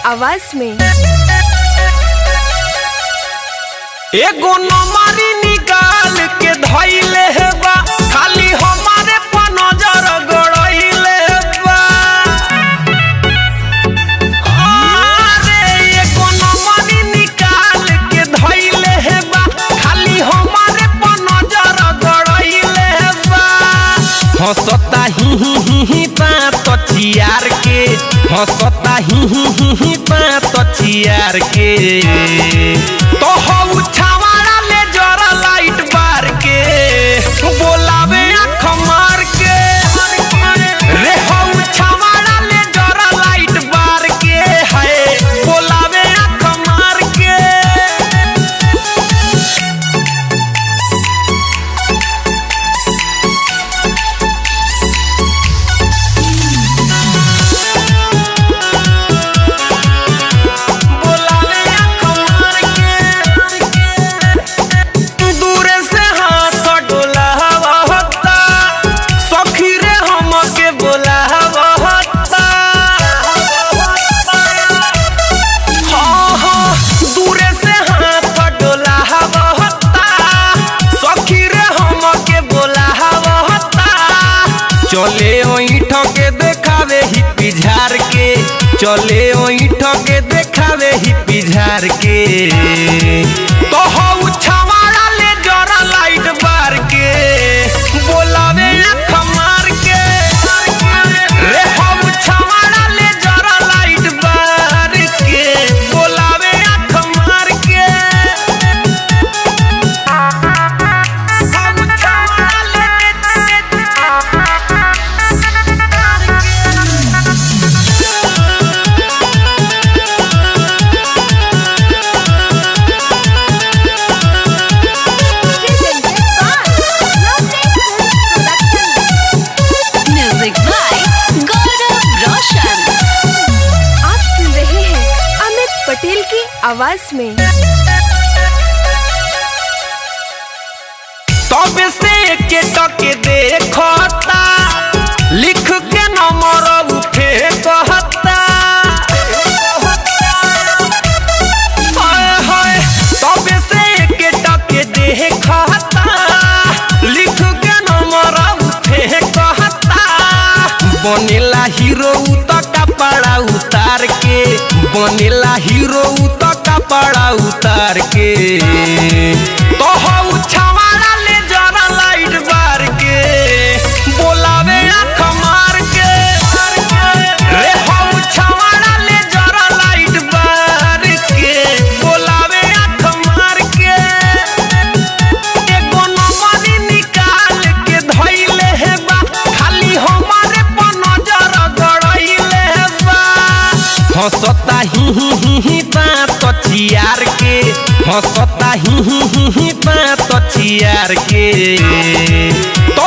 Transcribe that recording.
आवाज में। एगो नंबरी निकाल के धइले है बा, खाली हमारे पर नजर गड़इले बा। अरे एगो नंबरी निकाल के धइले है बा, खाली हमारे पर नजर गड़इले बा। हंसता ही बात चियार के, हंसता ही बात चियार के। तो हो छावाड़ा ले जरा लाइट बार के, बोलावे आँख मार के। रे हो छावाड़ा ले जरा लाइट बार के, है बोलावे आँख मार के। चले ओइठ के देखावे ही पिझार के, चले ओइठ के देखावे ही पिझार के। तो हो छावाड़ा ले जरा लाइट बार के, बोलावे आँख मार के। रे हो छावाड़ा ले जरा लाइट बार के, बोलावे आँख मार के। पटेल की आवाज में। तब से के टके देखता, लिख के नंबर उठे कहता। तब से के टके देखता, लिख के नंबर उठे कहता। बनेला हीरो तो कपड़ा उतार के, बनेला हीरो तो कपड़ा उतार के। तो हो छावाड़ा ले जरा लाइट बार के, बोलावे आँख मार के। रे हो छावाड़ा ले जरा लाइट बार के, बोलावे आँख मार के। एगो नंबरी निकाल के धइले है बा, खाली हमारे पर नजर गड़इले बा। हंसता ही बात चियार के, हंसता ही बात चियार के। तो